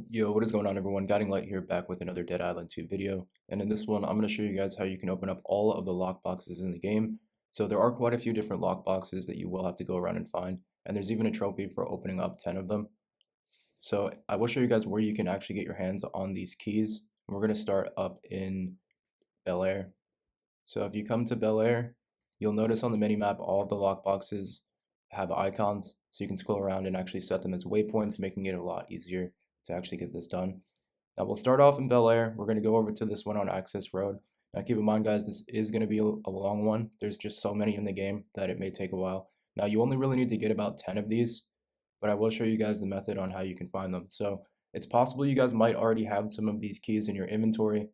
Yo, what is going on everyone? Guiding Light here, back with another Dead Island 2 video. And in this one, I'm going to show you guys how you can open up all of the lockboxes in the game. So there are quite a few different lockboxes that you will have to go around and find. And there's even a trophy for opening up 10 of them. So I will show you guys where you can actually get your hands on these keys. And we're going to start up in Bel Air. So if you come to Bel Air, you'll notice on the mini-map all of the lockboxes have icons. So you can scroll around and actually set them as waypoints, making it a lot easier to actually get this done. Now we'll start off in Bel Air. We're going to go over to this one on Access Road. Now keep in mind guys, this is going to be a long one. There's just so many in the game that it may take a while. Now you only really need to get about 10 of these, but I will show you guys the method on how you can find them. So it's possible you guys might already have some of these keys in your inventory.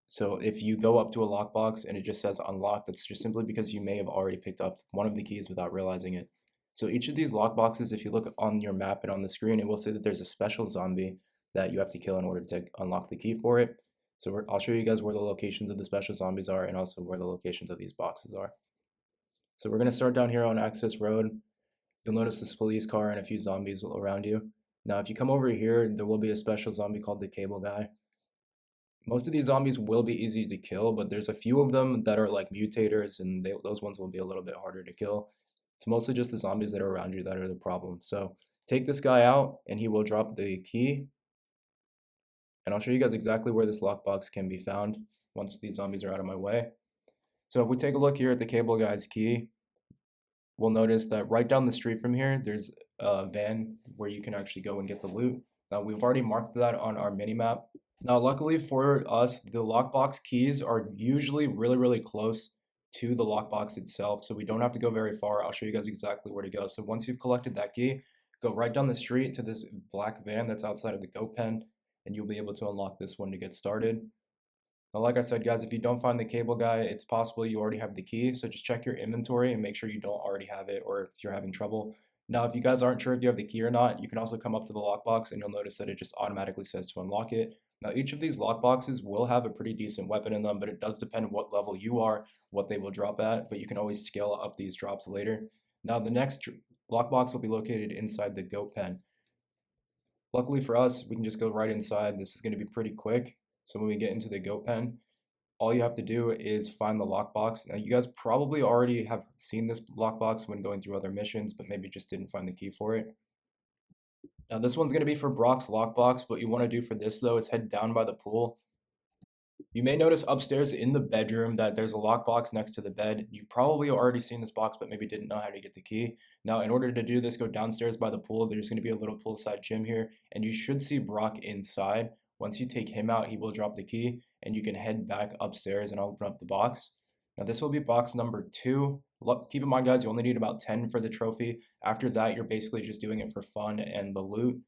So if you go up to a lockbox and it just says unlocked, that's just simply because you may have already picked up one of the keys without realizing it. So each of these lockboxes, if you look on your map and on the screen, it will say that there's a special zombie that you have to kill in order to unlock the key for it. So I'll show you guys where the locations of the special zombies are and also where the locations of these boxes are. So we're going to start down here on Access Road. You'll notice this police car and a few zombies around you. Now if you come over here, there will be a special zombie called the Cable Guy. Most of these zombies will be easy to kill, but there's a few of them that are like mutators, and those ones will be a little bit harder to kill. It's mostly just the zombies that are around you that are the problem. So take this guy out, and he will drop the key. And I'll show you guys exactly where this lockbox can be found once these zombies are out of my way. So if we take a look here at the Cable Guy's key, we'll notice that right down the street from here, there's a van where you can actually go and get the loot. Now we've already marked that on our mini map. Now, luckily for us, the lockbox keys are usually really close to the lockbox itself, so we don't have to go very far. I'll show you guys exactly where to go. So once you've collected that key, go right down the street to this black van that's outside of the goat pen, and you'll be able to unlock this one to get started. Now, like I said, guys, if you don't find the Cable Guy, it's possible you already have the key, so just check your inventory and make sure you don't already have it, or if you're having trouble. Now, if you guys aren't sure if you have the key or not, you can also come up to the lockbox and you'll notice that it just automatically says to unlock it. Now, each of these lockboxes will have a pretty decent weapon in them, but it does depend on what level you are, what they will drop at, but you can always scale up these drops later. Now, the next lockbox will be located inside the goat pen. Luckily for us, we can just go right inside. This is going to be pretty quick. So when we get into the goat pen, all you have to do is find the lockbox. Now, you guys probably already have seen this lockbox when going through other missions, but maybe just didn't find the key for it. Now, this one's going to be for Brock's lockbox. What you want to do for this, though, is head down by the pool. You may notice upstairs in the bedroom that there's a lockbox next to the bed. You've probably already seen this box, but maybe didn't know how to get the key. Now, in order to do this, go downstairs by the pool. There's going to be a little poolside gym here, and you should see Brock inside. Once you take him out, he will drop the key, and you can head back upstairs and open up the box. Now, this will be box number 2. Keep in mind, guys, you only need about 10 for the trophy. After that, you're basically just doing it for fun and the loot.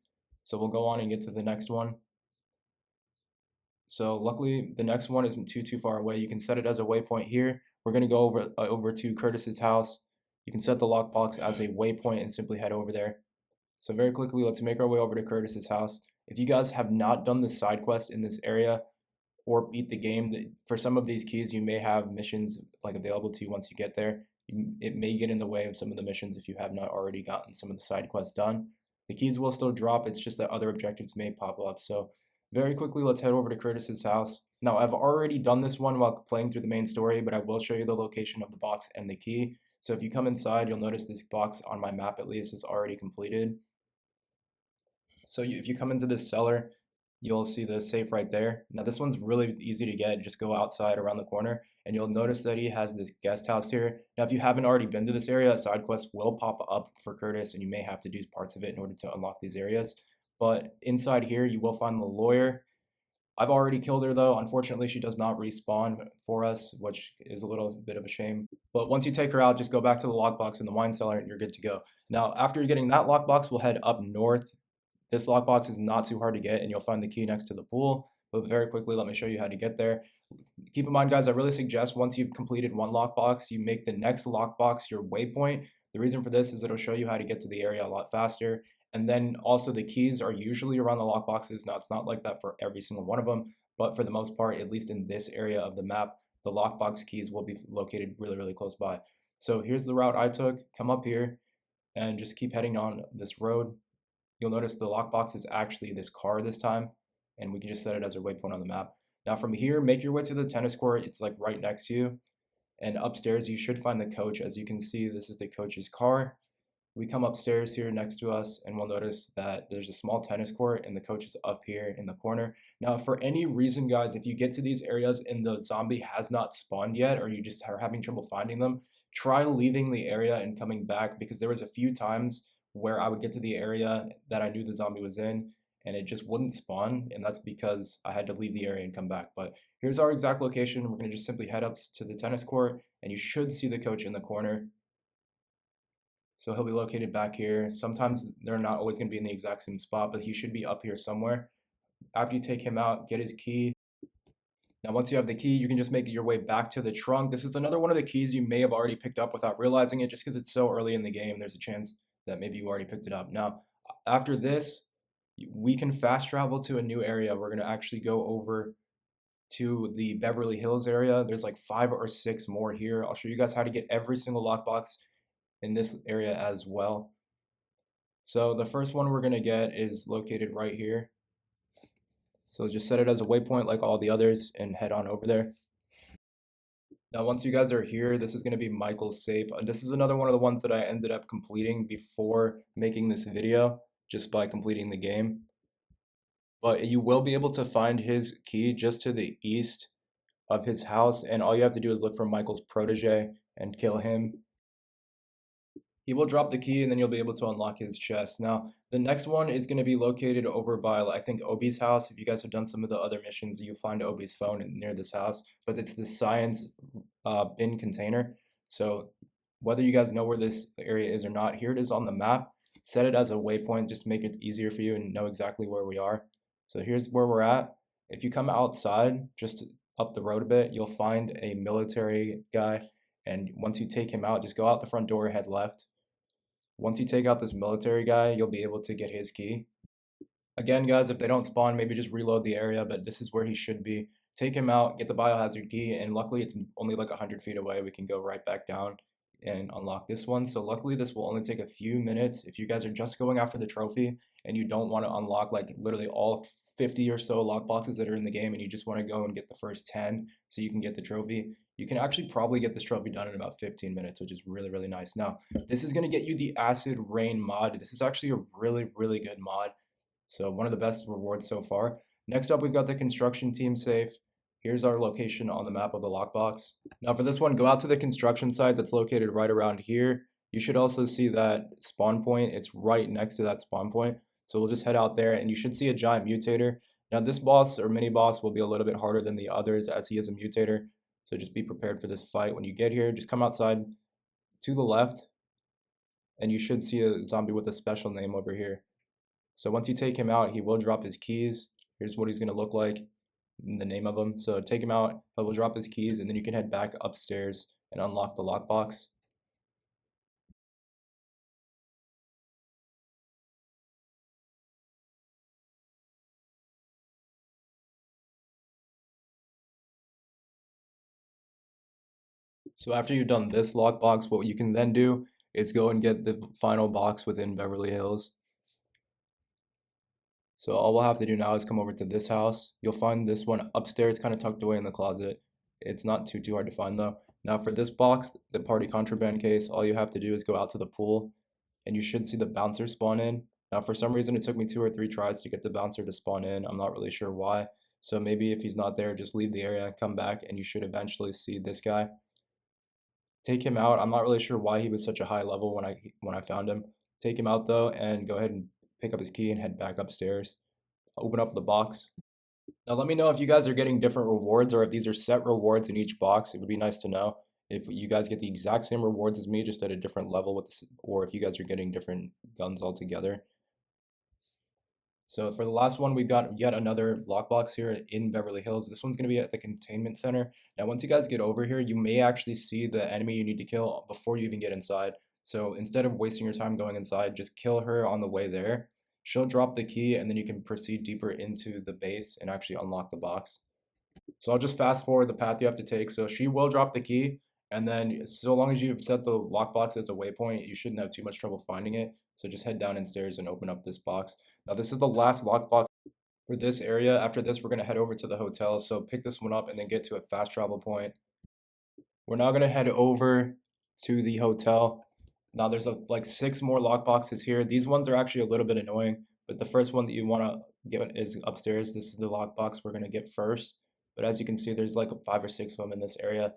So we'll go on and get to the next one. So luckily, the next one isn't too far away. You can set it as a waypoint here. We're going to go over to Curtis's house. You can set the lockbox as a waypoint and simply head over there. So very quickly, let's make our way over to Curtis's house. If you guys have not done the side quest in this area or beat the game, for some of these keys, you may have missions like available to you once you get there. It may get in the way of some of the missions if you have not already gotten some of the side quests done. The keys will still drop. It's just that other objectives may pop up. So very quickly, let's head over to Curtis's house. Now, I've already done this one while playing through the main story, but I will show you the location of the box and the key. So if you come inside, you'll notice this box on my map at least is already completed. So if you come into this cellar, you'll see the safe right there. Now this one's really easy to get. Just go outside around the corner and you'll notice that he has this guest house here. Now if you haven't already been to this area, a side quest will pop up for Curtis and you may have to do parts of it in order to unlock these areas. But inside here, you will find the lawyer. I've already killed her though. Unfortunately, she does not respawn for us, which is a little bit of a shame. But once you take her out, just go back to the lockbox in the wine cellar and you're good to go. Now, after getting that lockbox, we'll head up north. This lockbox is not too hard to get and you'll find the key next to the pool. But very quickly, let me show you how to get there. Keep in mind, guys, I really suggest once you've completed one lockbox, you make the next lockbox your waypoint. The reason for this is it'll show you how to get to the area a lot faster. And then also the keys are usually around the lockboxes. Now it's not like that for every single one of them, but for the most part, at least in this area of the map, the lockbox keys will be located really close by. So here's the route I took. Come up here and just keep heading on this road. you'll notice the lockbox is actually this car this time, and we can just set it as a waypoint on the map. Now from here, make your way to the tennis court. It's like right next to you. And upstairs, you should find the coach. As you can see, this is the coach's car. We come upstairs here next to us, and we'll notice that there's a small tennis court, and the coach is up here in the corner. Now, for any reason, guys, if you get to these areas and the zombie has not spawned yet, or you just are having trouble finding them, try leaving the area and coming back, because there was a few times where I would get to the area that I knew the zombie was in, and it just wouldn't spawn, and that's because I had to leave the area and come back. But here's our exact location. We're going to just simply head up to the tennis court, and you should see the coach in the corner. So he'll be located back here. Sometimes they're not always going to be in the exact same spot, but he should be up here somewhere. After you take him out, get his key. Now, once you have the key, you can just make your way back to the trunk. This is another one of the keys you may have already picked up without realizing it, just because it's so early in the game. There's a chance that maybe you already picked it up. Now, after this, we can fast travel to a new area. We're going to actually go over to the Beverly Hills area. There's like 5 or 6 more here. I'll show you guys how to get every single lockbox in this area as well. So the first one we're going to get is located right here. So just set it as a waypoint like all the others and head on over there. Now, once you guys are here, this is going to be Michael's safe. This is another one of the ones that I ended up completing before making this video, just by completing the game. But you will be able to find his key just to the east of his house, and all you have to do is look for Michael's protege and kill him. He will drop the key, and then you'll be able to unlock his chest. Now, the next one is going to be located over by, I think, Obi's house. If you guys have done some of the other missions, you find Obi's phone near this house. But it's the science bin container. So whether you guys know where this area is or not, here it is on the map. Set it as a waypoint just to make it easier for you and know exactly where we are. So here's where we're at. If you come outside, just up the road a bit, you'll find a military guy. And once you take him out, just go out the front door, head left. Once you take out this military guy, you'll be able to get his key. Again, guys, if they don't spawn, maybe just reload the area, but this is where he should be. Take him out, get the biohazard key, and luckily it's only like 100 feet away. We can go right back down and unlock this one. So luckily this will only take a few minutes. If you guys are just going after the trophy and you don't want to unlock like literally all 50 or so lock boxes that are in the game, and you just want to go and get the first 10 so you can get the trophy, you can actually probably get this trophy done in about 15 minutes, which is really, really nice. Now, this is going to get you the Acid Rain mod. This is actually a really, really good mod. So one of the best rewards so far. Next up, we've got the construction team safe. Here's our location on the map of the lockbox. Now for this one, go out to the construction site that's located right around here. You should also see that spawn point. It's right next to that spawn point. So we'll just head out there, and you should see a giant mutator. Now this boss or mini boss will be a little bit harder than the others, as he is a mutator. So just be prepared for this fight. When you get here, just come outside to the left, and you should see a zombie with a special name over here. So once you take him out, he will drop his keys. Here's what he's going to look like, the name of him. So take him out, he will drop his keys, and then you can head back upstairs and unlock the lockbox. So after you've done this lockbox, what you can then do is go and get the final box within Beverly Hills. So all we'll have to do now is come over to this house. You'll find this one upstairs, kind of tucked away in the closet. It's not too hard to find though. Now for this box, the party contraband case, all you have to do is go out to the pool, and you should see the bouncer spawn in. Now for some reason it took me 2 or 3 tries to get the bouncer to spawn in. I'm not really sure why. So maybe if he's not there, just leave the area and come back, and you should eventually see this guy. Take him out. I'm not really sure why he was such a high level when I found him. Take him out though, and go ahead and pick up his key and head back upstairs. Open up the box. Now let me know if you guys are getting different rewards, or if these are set rewards in each box. It would be nice to know if you guys get the exact same rewards as me, just at a different level with this, or if you guys are getting different guns altogether. So for the last one, we've got yet another lockbox here in Beverly Hills. This one's going to be at the containment center. Now, once you guys get over here, you may actually see the enemy you need to kill before you even get inside. So instead of wasting your time going inside, just kill her on the way there. She'll drop the key, and then you can proceed deeper into the base and actually unlock the box. So I'll just fast forward the path you have to take. So she will drop the key, And then so long as you've set the lockbox as a waypoint, you shouldn't have too much trouble finding it. So just head down and stairs and open up this box. Now this is the last lockbox for this area. After this, we're gonna head over to the hotel. So pick this one up and then get to a fast travel point. We're now gonna head over to the hotel. Now there's like 6 more lockboxes here. These ones are actually a little bit annoying, but the first one that you wanna get is upstairs. This is the lockbox we're gonna get first. But as you can see, there's like 5 or 6 of them in this area.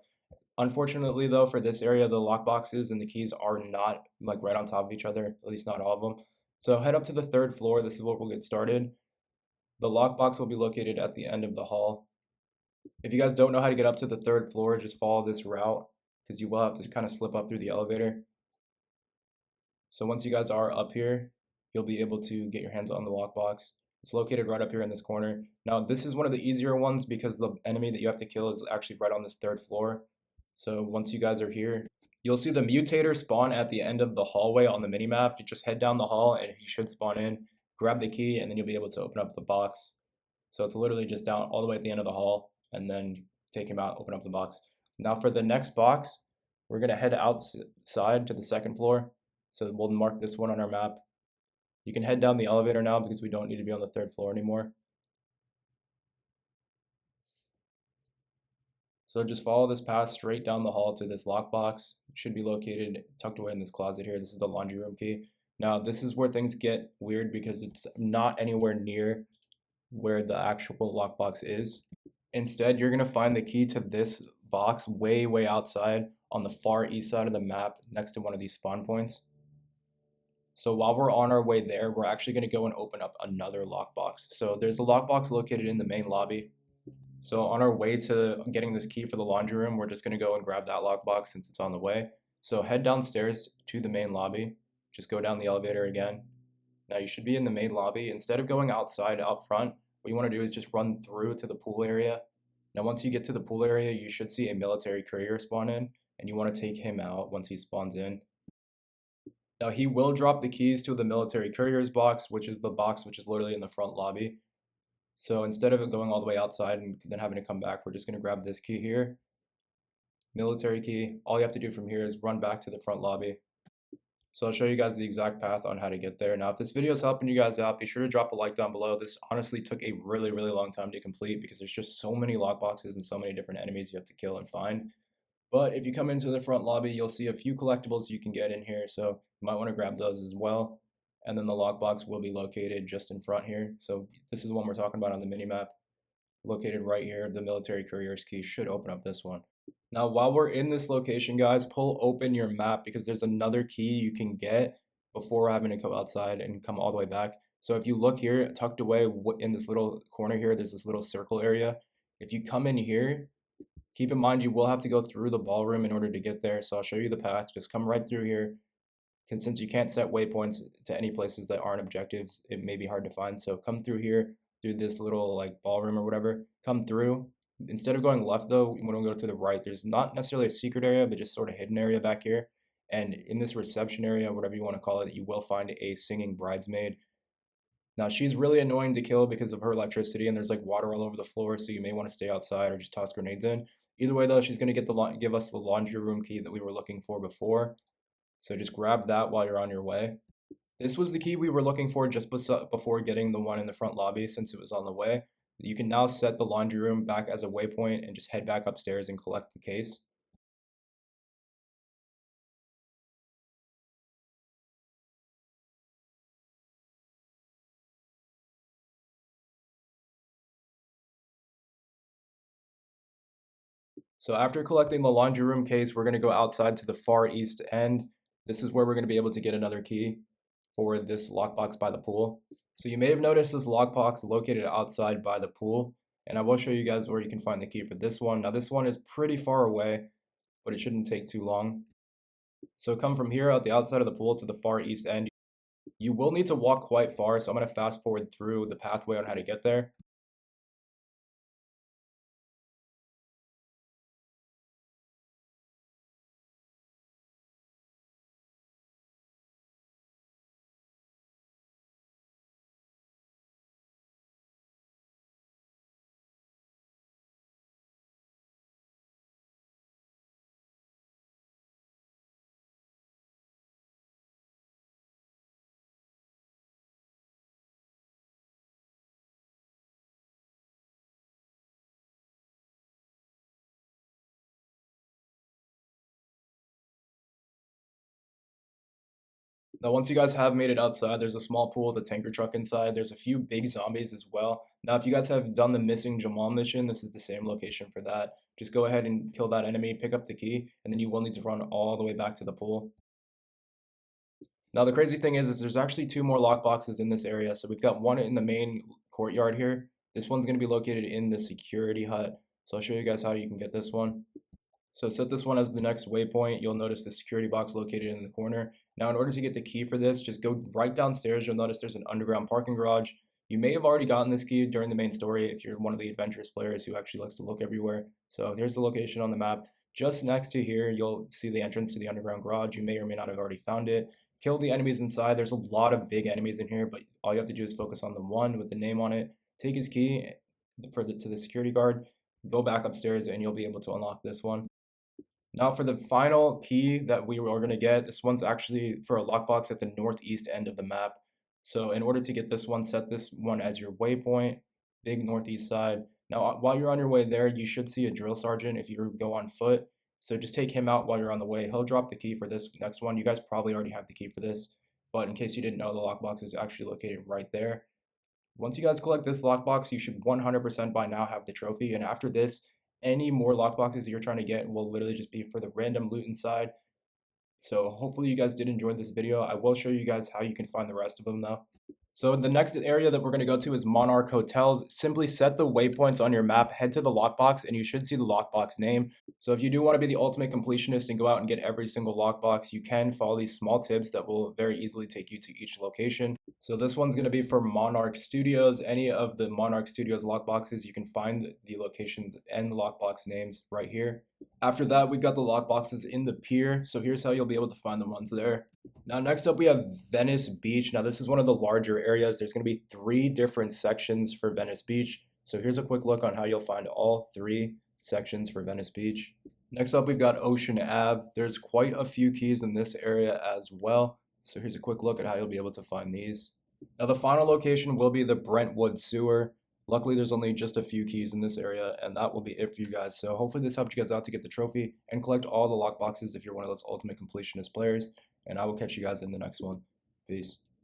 Unfortunately, though, for this area, the lockboxes and the keys are not like right on top of each other, at least not all of them. So head up to the 3rd floor. This is where we'll get started. The lockbox will be located at the end of the hall. If you guys don't know how to get up to the 3rd floor, just follow this route because you will have to kind of slip up through the elevator. So once you guys are up here, you'll be able to get your hands on the lockbox. It's located right up here in this corner. Now, this is one of the easier ones because the enemy that you have to kill is actually right on this 3rd floor. So once you guys are here, you'll see the mutator spawn at the end of the hallway on the minimap. You just head down the hall and he should spawn in, grab the key, and then you'll be able to open up the box. So it's literally just down all the way at the end of the hall and then take him out, open up the box. Now for the next box, we're gonna head outside to the 2nd floor. So we'll mark this one on our map. You can head down the elevator now because we don't need to be on the 3rd floor anymore. So just follow this path straight down the hall to this lockbox. It should be located tucked away in this closet here. This is the laundry room key. Now this is where things get weird because it's not anywhere near where the actual lockbox is. Instead, you're gonna find the key to this box way outside on the far east side of the map next to one of these spawn points. So while we're on our way there, we're actually gonna go and open up another lockbox. So there's a lockbox located in the main lobby. So on our way to getting this key for the laundry room, we're just gonna go and grab that lockbox since it's on the way. So head downstairs to the main lobby. Just go down the elevator again. Now you should be in the main lobby. Instead of going outside out front, what you want to do is just run through to the pool area. Now once you get to the pool area, you should see a military courier spawn in, and you want to take him out once he spawns in. Now he will drop the keys to the military courier's box, which is the box which is literally in the front lobby. So instead of it going all the way outside and then having to come back, we're just going to grab this key here, military key. All you have to do from here is run back to the front lobby. So I'll show you guys the exact path on how to get there. Now, if this video is helping you guys out, be sure to drop a like down below. This honestly took a really long time to complete because there's just so many lockboxes and so many different enemies you have to kill and find. But if you come into the front lobby, you'll see a few collectibles you can get in here. So you might want to grab those as well. And then the lockbox will be located just in front here. So this is the one we're talking about on the minimap. Located right here, the military courier's key should open up this one. Now, while we're in this location, guys, pull open your map because there's another key you can get before having to go outside and come all the way back. So if you look here, tucked away in this little corner here, there's this little circle area. If you come in here, keep in mind you will have to go through the ballroom in order to get there. So I'll show you the path. Just come right through here. And since you can't set waypoints to any places that aren't objectives, it may be hard to find. So come through here, through this little like ballroom or whatever. Come through. Instead of going left though, when we go to the right, there's not necessarily a secret area, but just sort of hidden area back here. And in this reception area, whatever you want to call it, you will find a singing bridesmaid. Now she's really annoying to kill because of her electricity, and there's like water all over the floor, so you may want to stay outside or just toss grenades in. Either way though, she's gonna give us the laundry room key that we were looking for before. So just grab that while you're on your way. This was the key we were looking for just before getting the one in the front lobby since it was on the way. You can now set the laundry room back as a waypoint and just head back upstairs and collect the case. So after collecting the laundry room case, we're going to go outside to the far east end. This is where we're going to be able to get another key for this lockbox by the pool. So you may have noticed this lockbox located outside by the pool, and I will show you guys where you can find the key for this one. Now this one is pretty far away, but it shouldn't take too long. So come from here out the outside of the pool to the far east end. You will need to walk quite far, so I'm going to fast forward through the pathway on how to get there. Now, once you guys have made it outside, there's a small pool with a tanker truck inside. There's a few big zombies as well. Now, if you guys have done the missing Jamal mission, this is the same location for that. Just go ahead and kill that enemy, pick up the key, and then you will need to run all the way back to the pool. Now, the crazy thing is there's actually two more lockboxes in this area. So we've got one in the main courtyard here. This one's going to be located in the security hut. So I'll show you guys how you can get this one. So set this one as the next waypoint. You'll notice the security box located in the corner. Now, in order to get the key for this, just go right downstairs. You'll notice there's an underground parking garage. You may have already gotten this key during the main story if you're one of the adventurous players who actually likes to look everywhere. So here's the location on the map. Just next to here, you'll see the entrance to the underground garage. You may or may not have already found it. Kill the enemies inside. There's a lot of big enemies in here, but all you have to do is focus on the one with the name on it. Take his key to the security guard. Go back upstairs, and you'll be able to unlock this one. Now for the final key that we are going to get, this one's actually for a lockbox at the northeast end of the map. So in order to get this one, set this one as your waypoint, big northeast side. Now while you're on your way there, you should see a drill sergeant if you go on foot. So just take him out while you're on the way. He'll drop the key for this next one. You guys probably already have the key for this, but in case you didn't know, the lockbox is actually located right there. Once you guys collect this lockbox, you should 100% by now have the trophy. And after this, any more lockboxes you're trying to get will literally just be for the random loot inside. So hopefully you guys did enjoy this video. I will show you guys how you can find the rest of them though. So the next area that we're going to go to is Monarch Hotels. Simply set the waypoints on your map, head to the lockbox, and you should see the lockbox name. So if you do want to be the ultimate completionist and go out and get every single lockbox, you can follow these small tips that will very easily take you to each location. So this one's going to be for Monarch Studios. Any of the Monarch Studios lockboxes, you can find the locations and the lockbox names right here. After that, we've got the lockboxes in the pier. So here's how you'll be able to find the ones there. Now, next up, we have Venice Beach. Now, this is one of the larger areas. There's going to be 3 different sections for Venice Beach. So here's a quick look on how you'll find all 3 sections for Venice Beach. Next up, we've got Ocean Ave. There's quite a few keys in this area as well. So here's a quick look at how you'll be able to find these. Now, the final location will be the Brentwood Sewer. Luckily, there's only just a few keys in this area, and that will be it for you guys. So hopefully this helped you guys out to get the trophy and collect all the lockboxes if you're one of those ultimate completionist players. And I will catch you guys in the next one. Peace.